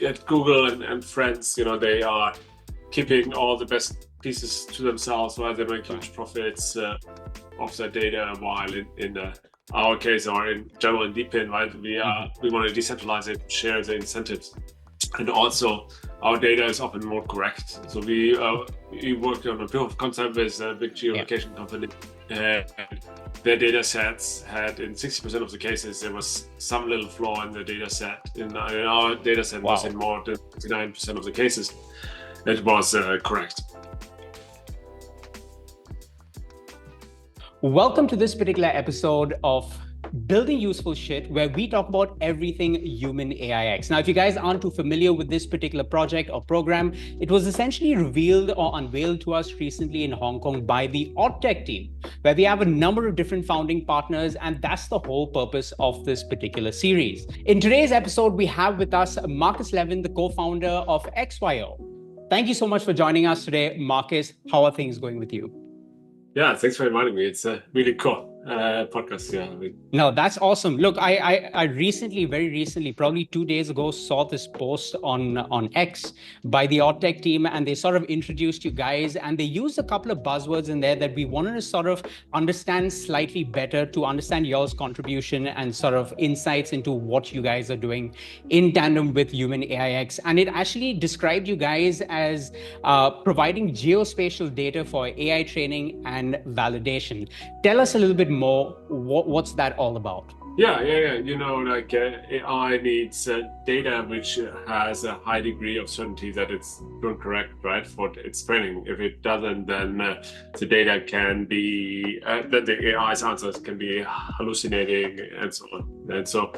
at Google and friends, they are keeping all the best pieces to themselves while they make huge profits of their data, while in our case, or in general in DeepIn, right, we want to decentralize it, share the incentives. And also our data is often more correct. So we worked on a proof of concept with a big geolocation company, and their data sets had, in 60% of the cases, there was some little flaw in the data set. In our data set was in more than 59% of the cases it was correct. Welcome to this particular episode of Building Useful Shit, where we talk about everything HumanAIx. Now, if you guys aren't too familiar with this particular project or program, it was essentially revealed or unveiled to us recently in Hong Kong by the OddTech team, where we have a number of different founding partners, and that's the whole purpose of this particular series. In today's episode, we have with us Markus Levin, the co-founder of XYO. Thank you so much for joining us today, Markus. How are things going with you? Yeah, thanks for inviting me. It's a really cool podcast. Yeah. No, that's awesome. Look, I recently, very recently, probably 2 days ago, saw this post on X by the OddTech team, and they sort of introduced you guys, and they used a couple of buzzwords in there that we wanted to sort of understand slightly better, to understand y'all's contribution and sort of insights into what you guys are doing in tandem with HumanAIx. And it actually described you guys as providing geospatial data for AI training and validation. Tell us a little bit more, what's that all about? Yeah. AI needs data which has a high degree of certainty that it's doing correct, right, for its training. If it doesn't, then the data can be, that the AI's answers can be hallucinating and so on. And so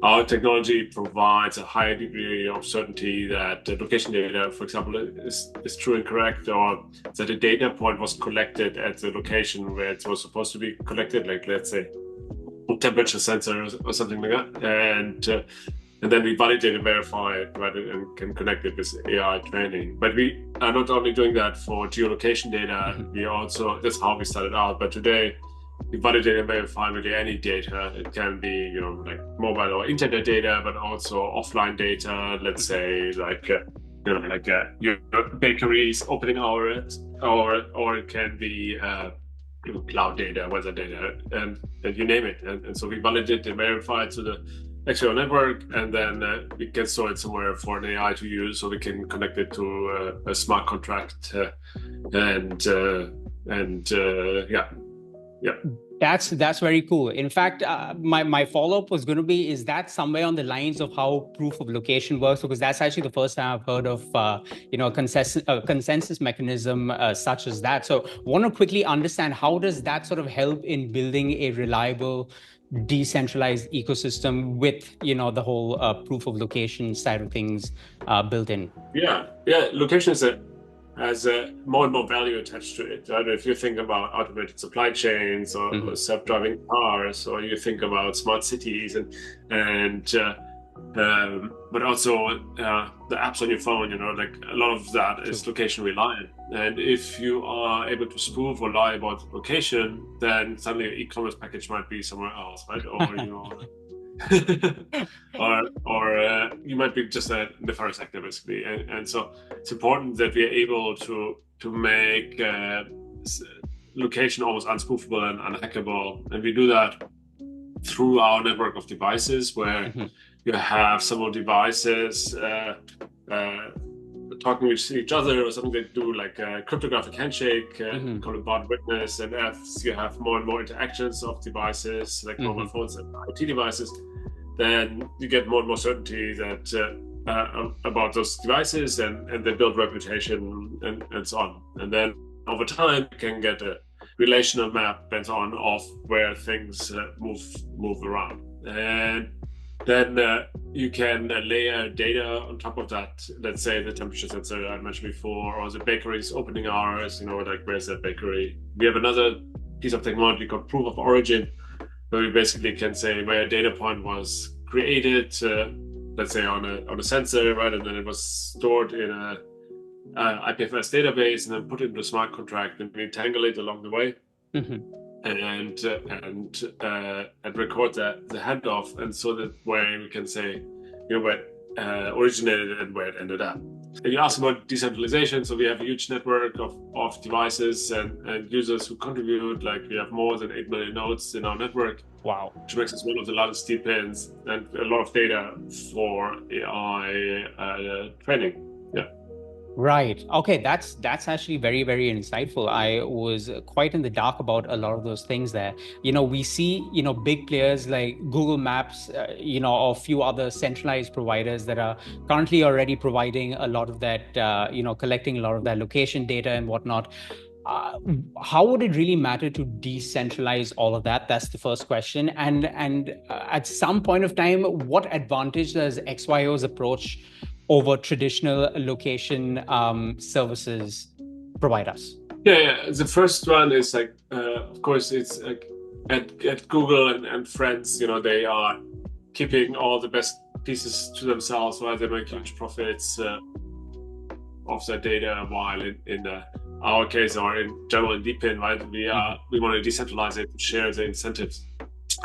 our technology provides a high degree of certainty that the location data, for example, is true and correct, or that a data point was collected at the location where it was supposed to be collected, like let's say temperature sensor or something like that, and then we validate and verify it, right, and can connect it with AI training. But we are not only doing that for geolocation data, we also, that's how we started out, but today we validate and verify really any data. It can be, like mobile or internet data, but also offline data, let's say like your bakery's opening hours, or it can be cloud data, weather data, and you name it. And so we validate and verify it to the XYO network, and then we can store it somewhere for an AI to use, so we can connect it to a smart contract, yeah. That's very cool. In fact, my follow-up was going to be, is that somewhere on the lines of how proof of location works? Because that's actually the first time I've heard of a consensus mechanism such as that. So want to quickly understand, how does that sort of help in building a reliable decentralized ecosystem with the whole proof of location side of things built in? Yeah, location has more and more value attached to it. Right? If you think about automated supply chains or self-driving cars, or you think about smart cities, but also the apps on your phone, like a lot of that is location reliant. And if you are able to spoof or lie about location, then suddenly your e-commerce package might be somewhere else, right? Or or you might be just a nefarious actor, basically. And so it's important that we are able to make location almost unspoofable and unhackable, and we do that through our network of devices, where you have several devices talking with each other, or something. They do like a cryptographic handshake, called a bot witness. And as you have more and more interactions of devices, like mobile phones and IoT devices, then you get more and more certainty that about those devices, and they build reputation and so on. And then over time, you can get a relational map and so on of where things move around. And then you can layer data on top of that. Let's say the temperature sensor I mentioned before, or the bakery's opening hours, like where's that bakery? We have another piece of technology called proof of origin, where we basically can say where a data point was created, let's say on a sensor, right? And then it was stored in a IPFS database, and then put into a smart contract, and we entangle it along the way. And record the handoff, and so that way we can say, originated and where it ended up. And you asked about decentralization. So we have a huge network of devices and users who contribute. Like we have more than 8 million nodes in our network. Wow. Which makes us one of the largest DPINs and a lot of data for AI training. Yeah. Right. Okay. That's actually very, very insightful. I was quite in the dark about a lot of those things there. We see, big players like Google Maps, or a few other centralized providers that are currently already providing a lot of that, collecting a lot of that location data and whatnot. How would it really matter to decentralize all of that? That's the first question. And at some point of time, what advantage does XYO's approach over traditional location services provide us? Yeah. The first one is like, of course, it's like at Google and friends, they are keeping all the best pieces to themselves, while they make huge profits of their data, while in our case, or in general in DeepIn, right, we want to decentralize it, share the incentives,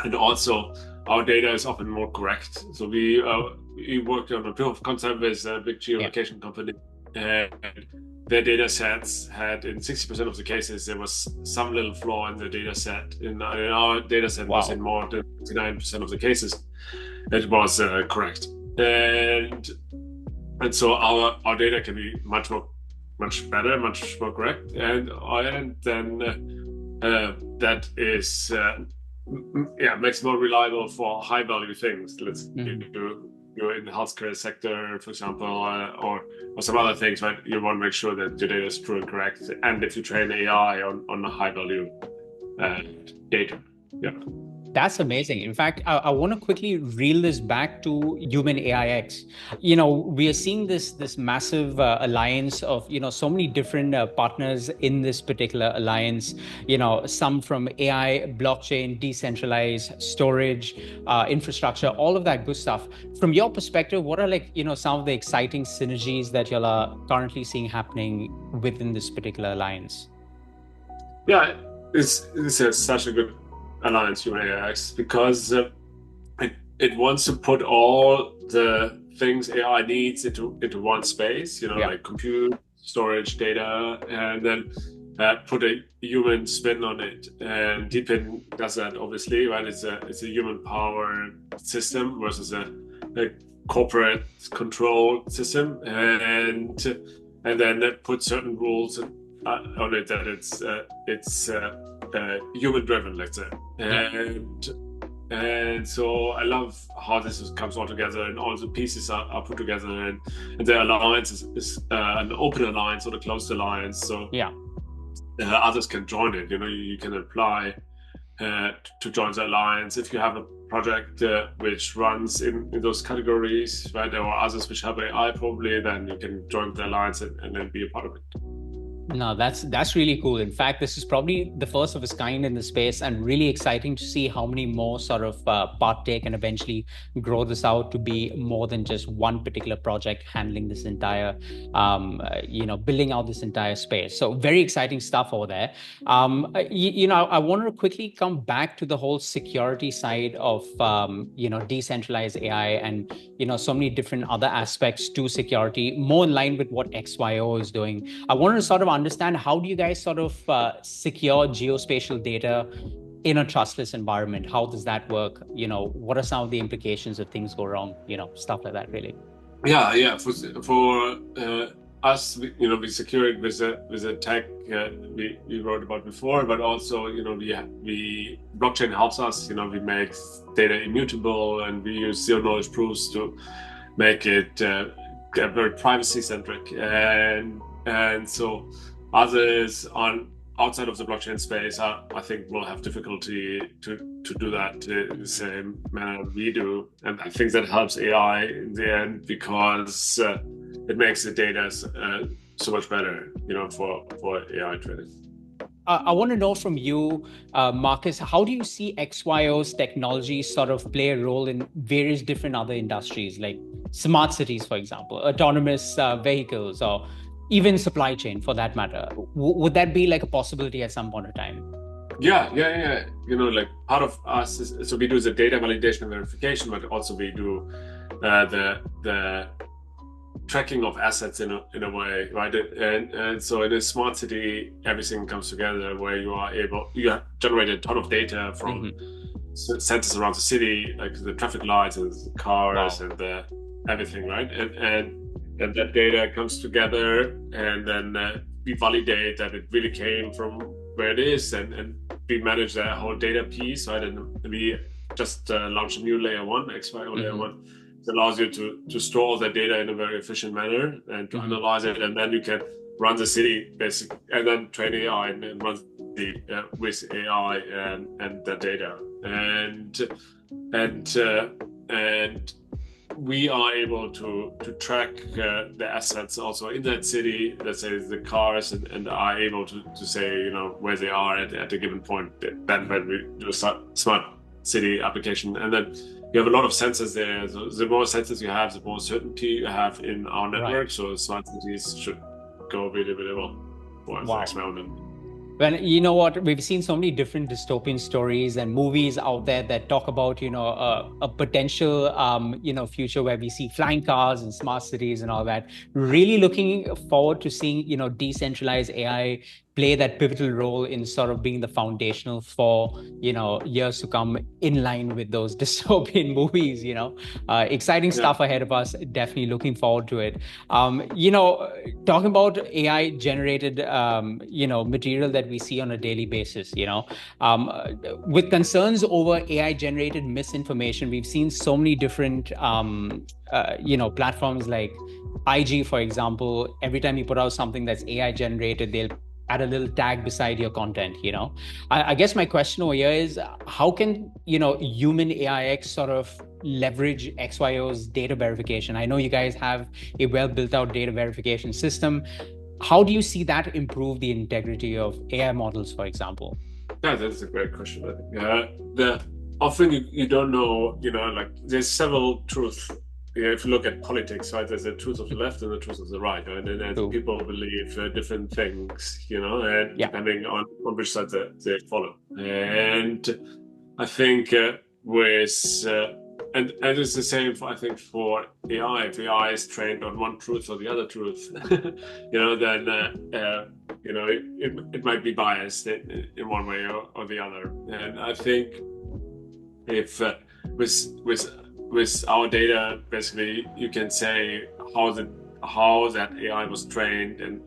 and also our data is often more correct. So we worked on a proof of concept with a big geolocation company, and their data sets had, in 60% of the cases, there was some little flaw in the data set. In our data set was in more than 99% of the cases it was correct, and so our data can be much better, much more correct, and then that is makes it more reliable for high value things. Let's you're in the healthcare sector, for example, or some other things, right? You want to make sure that your data is true and correct, and if you train AI on a high value data, yeah. That's amazing. In fact, I want to quickly reel this back to HumanAIx. We are seeing this massive alliance of, so many different partners in this particular alliance, some from AI, blockchain, decentralized storage, infrastructure, all of that good stuff. From your perspective, what are some of the exciting synergies that y'all are currently seeing happening within this particular alliance? Yeah, this is such a good alliance, HumanAIx, because it wants to put all the things AI needs into one space, like compute, storage, data, and then put a human spin on it. And DeepIn does that, obviously, right? It's a human power system versus a corporate control system, and then it puts certain rules on it that it's human driven, let's say. And so I love how this comes all together, and all the pieces are put together, and the alliance is an open alliance or a closed alliance. So others can join it. You can apply to join the alliance if you have a project which runs in those categories, right? There are others which have AI probably, then you can join the alliance and then be a part of it. No, that's really cool. In fact, this is probably the first of its kind in the space, and really exciting to see how many more sort of partake and eventually grow this out to be more than just one particular project handling this entire, building out this entire space. So very exciting stuff over there. I wanted to quickly come back to the whole security side of, decentralized AI and, so many different other aspects to security, more in line with what XYO is doing. I wanted to sort of understand, how do you guys sort of secure geospatial data in a trustless environment? How does that work? What are some of the implications if things go wrong? Stuff like that, really. Yeah. For us, we secure it with a tech we wrote about before, but also, we blockchain helps us. We make data immutable, and we use zero knowledge proofs to make it very privacy centric, and so others outside of the blockchain space, I think, will have difficulty to do that in the same manner we do. And I think that helps AI in the end, because it makes the data so much better, for AI training. I want to know from you, Markus, how do you see XYO's technology sort of play a role in various different other industries, like smart cities, for example, autonomous vehicles, or even supply chain for that matter? Would that be like a possibility at some point of time? Yeah. Like part of us is, so we do the data validation and verification, but also we do the tracking of assets in a way, right? And so in a smart city, everything comes together where you have generated a ton of data from sensors around the city, like the traffic lights and the cars and everything, right? And that data comes together, and then we validate that it really came from where it is, and we manage that whole data piece, right? And we just launched a new layer 1, XYO layer 1. It allows you to store all the data in a very efficient manner and to analyze it, and then you can run the city basically, and then train AI and run with AI and that data, and we are able to track the assets also in that city, let's say the cars, and are able to say where they are at a given point. Then when we do a smart city application, and then you have a lot of sensors there. So the more sensors you have, the more certainty you have in our network. Right. So smart cities should go really, really well for experiment. Well, you know what? We've seen so many different dystopian stories and movies out there that talk about, a potential, future where we see flying cars and smart cities and all that. Really looking forward to seeing, decentralized AI play that pivotal role in sort of being the foundational for, years to come in line with those dystopian movies, exciting stuff ahead of us. Definitely looking forward to it. Talking about AI generated, material that we see on a daily basis, with concerns over AI generated misinformation, we've seen so many different, platforms like IG, for example. Every time you put out something that's AI generated, they'll add a little tag beside your content. I guess my question over here is, how can HumanAIx sort of leverage XYO's data verification? I know you guys have a well built out data verification system. How do you see that improve the integrity of AI models, for example? Yeah, that's a great question. Often you don't know, like there's several truths. If you look at politics, right, there's the truth of the left and the truth of the right, right? And people believe different things, and depending on which side they follow. And I think and it's the same for AI. If AI is trained on one truth or the other truth, then it might be biased in one way or the other. And I think if with our data, basically, you can say how that AI was trained and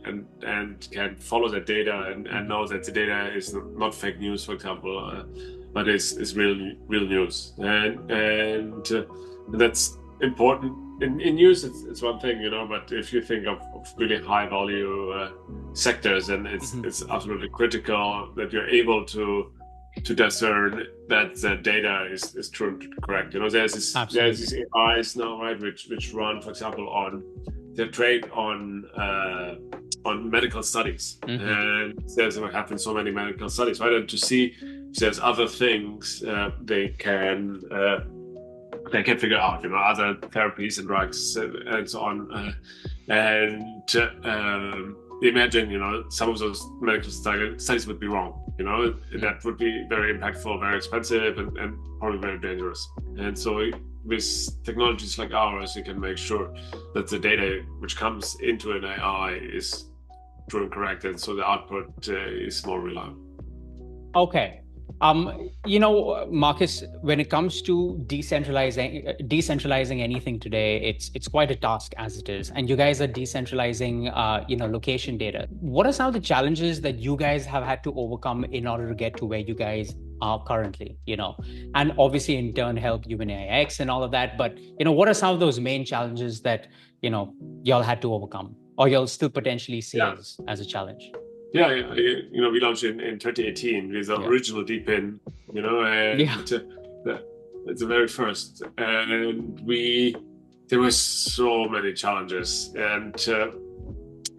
can follow that data and know that the data is not fake news, for example, but is real news, and that's important. In news, it's one thing, but if you think of really high value sectors, then it's absolutely critical that you're able to discern that the data is true and correct. There's these AIs now, right, which run, for example, they're trained on medical studies, and there have been so many medical studies, right? And to see if there's other things they can figure out, other therapies and drugs and so on, imagine, some of those medical studies would be wrong, that would be very impactful, very expensive, and probably very dangerous. And so with technologies like ours, you can make sure that the data which comes into an AI is true and correct, and so the output is more reliable. Okay. Markus, when it comes to decentralizing anything today, it's quite a task as it is. And you guys are decentralizing, location data. What are some of the challenges that you guys have had to overcome in order to get to where you guys are currently, and obviously in turn help HumanAIx and all of that. But, what are some of those main challenges that, y'all had to overcome, or you'll still potentially see as a challenge? Yeah, we launched in 2018 with the original DeepIn, and it's the very first. And there were so many challenges, and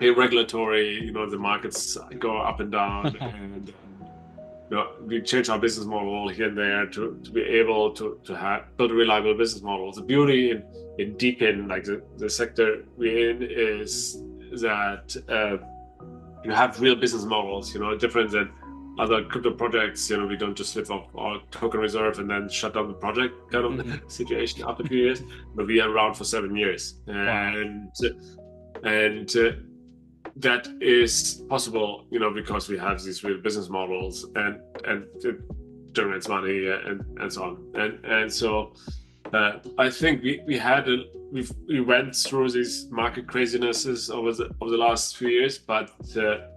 regulatory, the markets go up and down, and we changed our business model here and there to be able to build a reliable business model. The beauty in DeepIn, like the sector we're in, is that you have real business models, different than other crypto projects, we don't just flip off our token reserve and then shut down the project kind of situation after a few years, but we are around for 7 years. And that is possible, because we have these real business models and it generates money and so on. And so I think we went through these market crazinesses over the last few years, but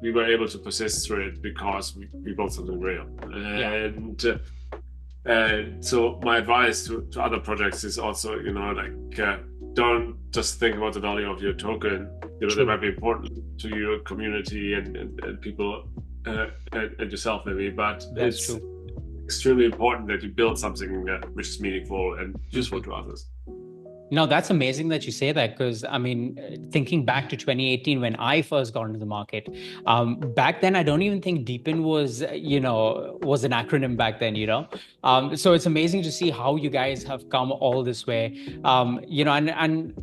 we were able to persist through it because we built something real. And so my advice to other projects is also, don't just think about the value of your token. That might be important to your community and people and yourself maybe, but that's true. Extremely important that you build something which is meaningful and useful to others. No, that's amazing that you say that, because I mean, thinking back to 2018 when I first got into the market, back then I don't even think Deepin was an acronym back then, so it's amazing to see how you guys have come all this way, and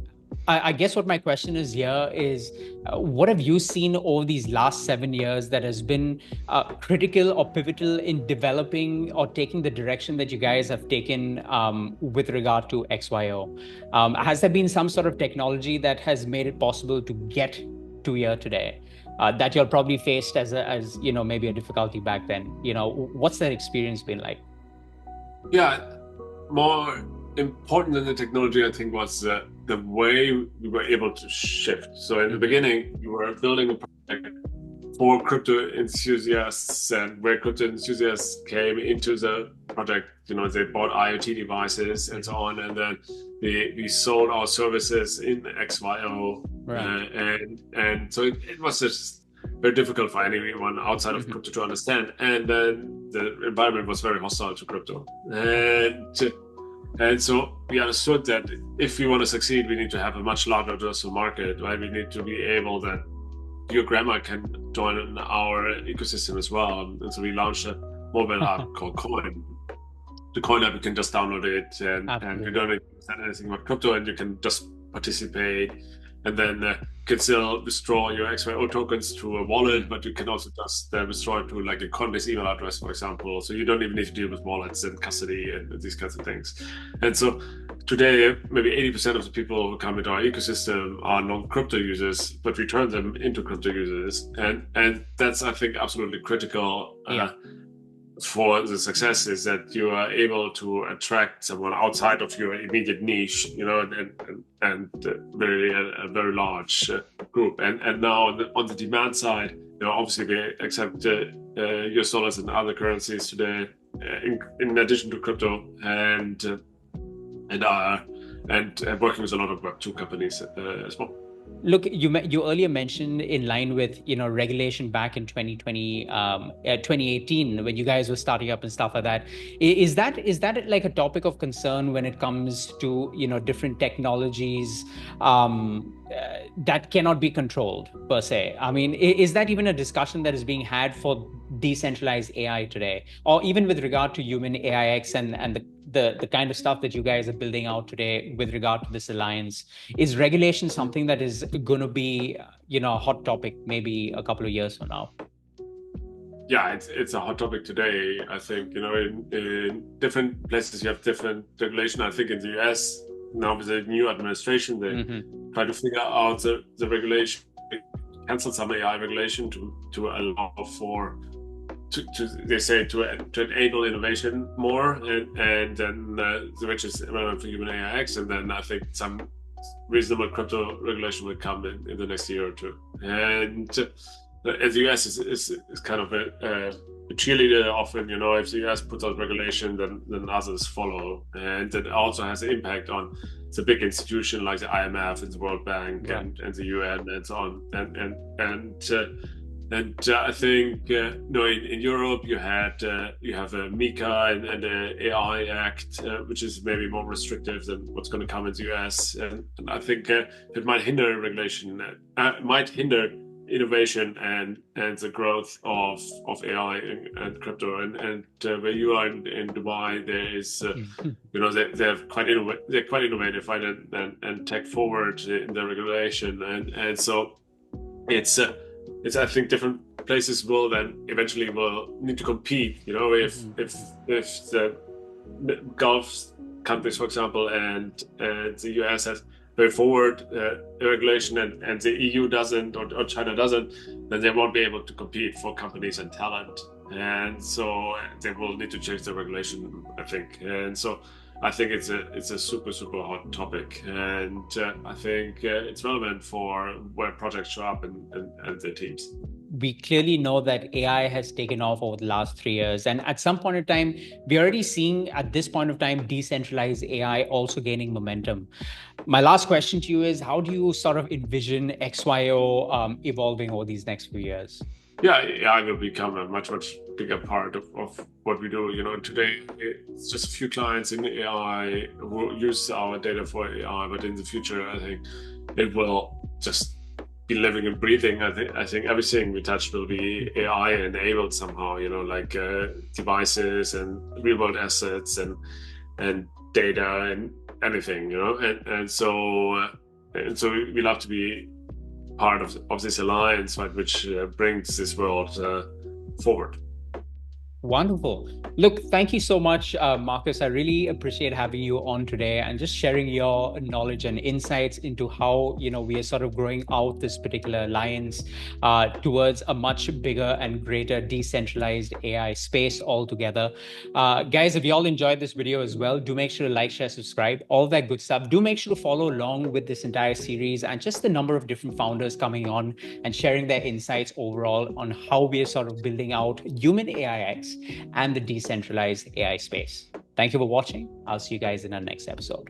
I guess what my question is here is, what have you seen over these last 7 years that has been critical or pivotal in developing or taking the direction that you guys have taken with regard to XYO? Has there been some sort of technology that has made it possible to get to here today that you're probably faced as maybe a difficulty back then? What's that experience been like? Yeah, more important than the technology, I think, was the way we were able to shift. So in the beginning, we were building a project for crypto enthusiasts, and where crypto enthusiasts came into the project, they bought IoT devices and so on, and then we sold our services in XYO, and so it was just very difficult for anyone outside of crypto to understand. And then the environment was very hostile to crypto, and so we understood that if we want to succeed, we need to have a much larger addressable market, right? We need to be able that your grandma can join our ecosystem as well. And so we launched a mobile app called Coin. The Coin app, you can just download it and you don't need to understand anything about crypto, and you can just participate. And then you can still withdraw your XYO tokens to a wallet, but you can also just withdraw it to like a Coinbase email address, for example. So you don't even need to deal with wallets and custody and these kinds of things. And so today, maybe 80% of the people who come into our ecosystem are non-crypto users, but we turn them into crypto users. And that's, I think, absolutely critical for the success, is that you are able to attract someone outside of your immediate niche, and really a very large group. And now on the demand side, obviously we accept US dollars and other currencies today, in addition to crypto, and working with a lot of Web2 companies as well. Look, you earlier mentioned, in line with regulation back in 2018 when you guys were starting up and stuff like that. Is that like a topic of concern when it comes to different technologies that cannot be controlled per se? I mean, is that even a discussion that is being had for decentralized AI today, or even with regard to HumanAIx and the kind of stuff that you guys are building out today with regard to this alliance? Is regulation something that is going to be a hot topic maybe a couple of years from now? Yeah, it's a hot topic today. I think in different places you have different regulation. I think in the US now, with the new administration, they try to figure out the regulation, cancel some AI regulation to allow for they say to enable innovation more, and then which is relevant for HumanAIx, and then I think some reasonable crypto regulation will come in the next year or two. And the US is kind of a cheerleader often. If the US puts out regulation, then others follow, and it also has an impact on the big institution like the IMF and the World Bank and the UN and so on. And I think in Europe you have a MiCA and the AI Act, which is maybe more restrictive than what's going to come in the US. And I think it might hinder regulation, might hinder innovation and the growth of AI and crypto. And where you are in Dubai, there is they're quite innovative, right, and tech forward in the regulation, and so it's I think different places will then eventually will need to compete. You know, if the Gulf countries, for example, and the US has very forward regulation, and the EU doesn't, or China doesn't, then they won't be able to compete for companies and talent. And so they will need to change the regulation, I think. And so I think it's a super hot topic, and I think it's relevant for where projects show up and the teams. We clearly know that AI has taken off over the last 3 years. And at some point in time, we're already seeing at this point of time, decentralized AI also gaining momentum. My last question to you is, how do you sort of envision XYO evolving over these next few years? Yeah, AI will become a much bigger part of what we do. You know, today it's just a few clients in AI who use our data for AI, but in the future, I think it will just be living and breathing. I think everything we touch will be AI enabled somehow. You know, like devices and real world assets and data and anything. You know, and so we love to be part of this alliance, right, which brings this world forward. Wonderful. Look, thank you so much, Markus. I really appreciate having you on today and just sharing your knowledge and insights into how, we are sort of growing out this particular alliance towards a much bigger and greater decentralized AI space altogether. Guys, if you all enjoyed this video as well, do make sure to like, share, subscribe, all that good stuff. Do make sure to follow along with this entire series and just the number of different founders coming on and sharing their insights overall on how we are sort of building out HumanAIx and the decentralized AI space. Thank you for watching. I'll see you guys in our next episode.